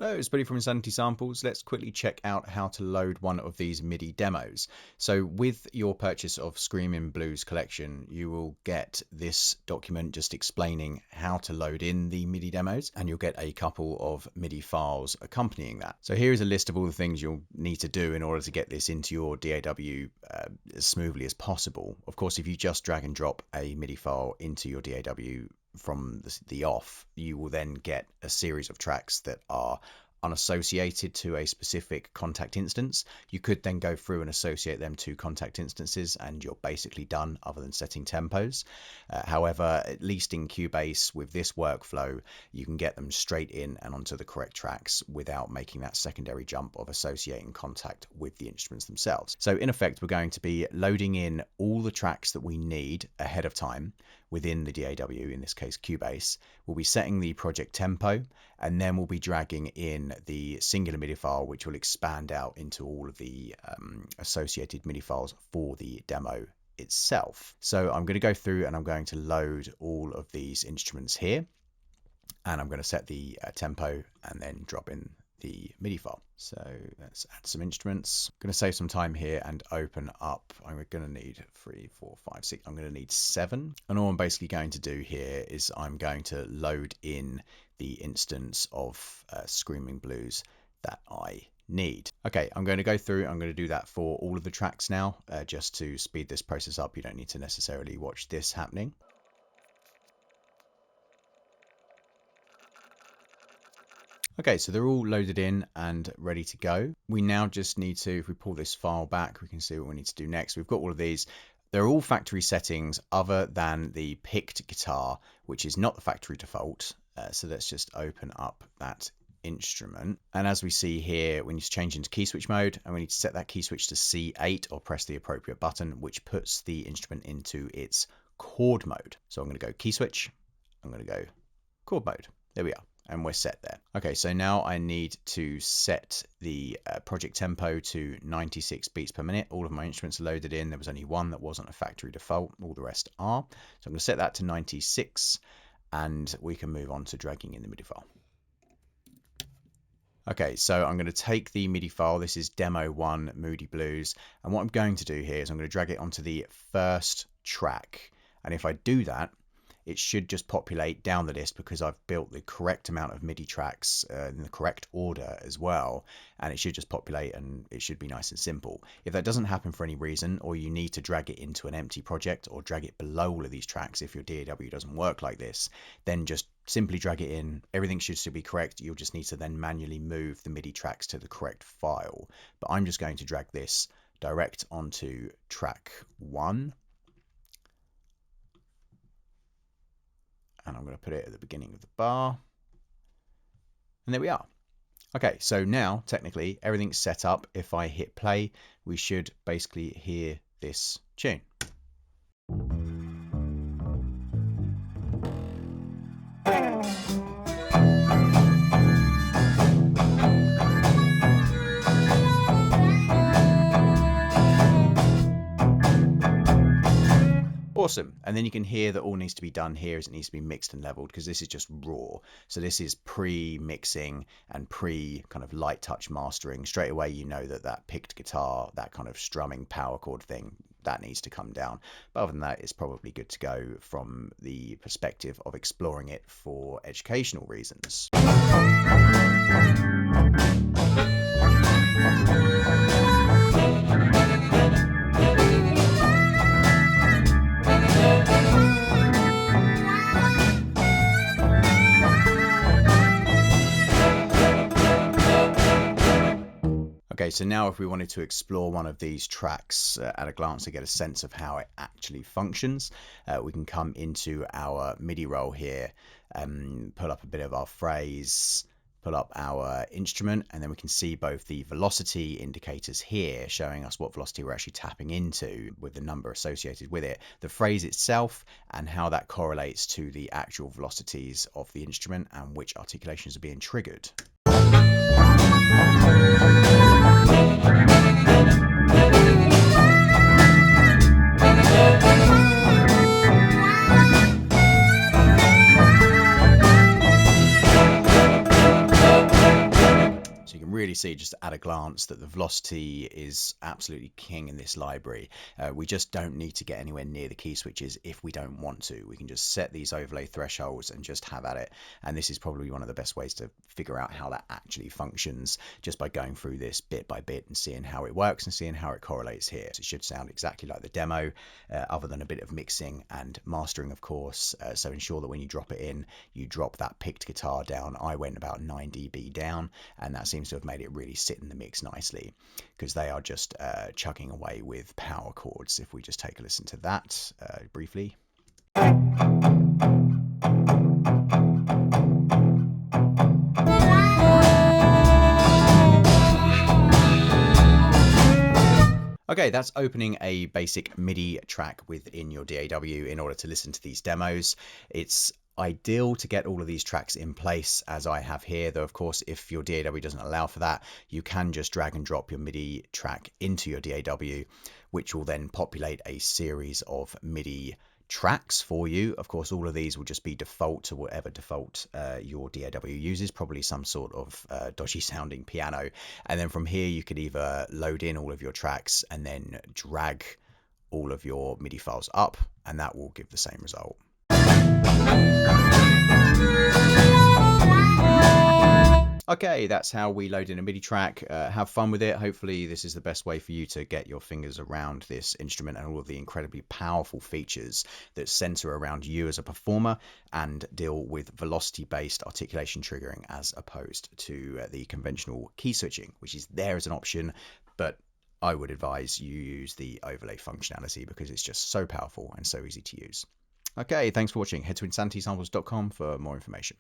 Hello, it's Buddy from Insanity Samples. Let's quickly check out how to load one of these MIDI demos. So with your purchase of Screamin Blues Collection, you will get this document just explaining how to load in the MIDI demos, and you'll get a couple of MIDI files accompanying that. So here is a list of all the things you'll need to do in order to get this into your DAW as smoothly as possible. Of course, if you just drag and drop a MIDI file into your DAW from the off, you will then get a series of tracks that are unassociated to a specific contact instance. You could then go through and associate them to contact instances and you're basically done, other than setting tempos. However, at least in Cubase with this workflow, you can get them straight in and onto the correct tracks without making that secondary jump of associating contact with the instruments themselves. So in effect, we're going to be loading in all the tracks that we need ahead of time within the DAW, in this case Cubase. We'll be setting the project tempo, and then we'll be dragging in the singular MIDI file, which will expand out into all of the associated MIDI files for the demo itself. So I'm going to go through and I'm going to load all of these instruments here, and I'm going to set the tempo and then drop in the MIDI file. So let's add some instruments. I'm going to save some time here and open up. I'm going to need 3, 4, 5, 6. I'm going to need 7. And all I'm basically going to do here is I'm going to load in the instance of Screamin Blues that I need. Okay, I'm going to go through. I'm going to do that for all of the tracks now, just to speed this process up. You don't need to necessarily watch this happening. Okay, so they're all loaded in and ready to go. We now just need to, if we pull this file back, we can see what we need to do next. We've got all of these. They're all factory settings other than the picked guitar, which is not the factory default. So let's just open up that instrument. And as we see here, we need to change into key switch mode, and we need to set that key switch to C8 or press the appropriate button, which puts the instrument into its chord mode. So I'm going to go key switch. I'm going to go chord mode. There we are. And we're set there. Okay, so now I need to set the project tempo to 96 beats per minute. All of my instruments are loaded in. There was only one that wasn't a factory default. All the rest are. So I'm going to set that to 96, and we can move on to dragging in the MIDI file. Okay, so I'm going to take the MIDI file. This is demo 1 Moody Blues. And what I'm going to do here is I'm going to drag it onto the first track. And if I do that, it should just populate down the list because I've built the correct amount of MIDI tracks in the correct order as well. And it should just populate and it should be nice and simple. If that doesn't happen for any reason, or you need to drag it into an empty project or drag it below all of these tracks, if your DAW doesn't work like this, then just simply drag it in. Everything should still be correct. You'll just need to then manually move the MIDI tracks to the correct file. But I'm just going to drag this direct onto track 1. And I'm going to put it at the beginning of the bar. And there we are. Okay, so now technically everything's set up. If I hit play, we should basically hear this tune. Awesome. And then you can hear that all needs to be done here is it needs to be mixed and leveled, because this is just raw. So this is pre-mixing and kind of light touch mastering. Straight away, you know that that picked guitar, that kind of strumming power chord thing, that needs to come down. But other than that, it's probably good to go from the perspective of exploring it for educational reasons. Okay, so now if we wanted to explore one of these tracks at a glance to get a sense of how it actually functions, we can come into our MIDI roll here, pull up a bit of our phrase, pull up our instrument, and then we can see both the velocity indicators here showing us what velocity we're actually tapping into with the number associated with it, the phrase itself, and how that correlates to the actual velocities of the instrument and which articulations are being triggered. really see just at a glance that the velocity is absolutely king in this library. We just don't need to get anywhere near the key switches if we don't want to. We can just set these overlay thresholds and just have at it. And this is probably one of the best ways to figure out how that actually functions, just by going through this bit by bit and seeing how it works and seeing how it correlates here. So it should sound exactly like the demo, other than a bit of mixing and mastering, of course. So ensure that when you drop it in, you drop that picked guitar down. I went about 9 dB down, and that seems to have made it really sit in the mix nicely, because they are just chugging away with power chords. If we just take a listen to that briefly. Okay, that's opening a basic MIDI track within your DAW in order to listen to these demos. It's ideal to get all of these tracks in place as I have here, though of course if your DAW doesn't allow for that, you can just drag and drop your MIDI track into your DAW, which will then populate a series of MIDI tracks for you. Of course, all of these will just be default to whatever default your DAW uses, probably some sort of dodgy sounding piano. And then from here you could either load in all of your tracks and then drag all of your MIDI files up, and that will give the same result. Okay, that's how we load in a MIDI track. Have fun with it. Hopefully this is the best way for you to get your fingers around this instrument and all of the incredibly powerful features that center around you as a performer and deal with velocity-based articulation triggering, as opposed to the conventional key switching, which is there as an option, but I would advise you use the overlay functionality because it's just so powerful and so easy to use. Okay, thanks for watching. Head to InsanitySamples.com for more information.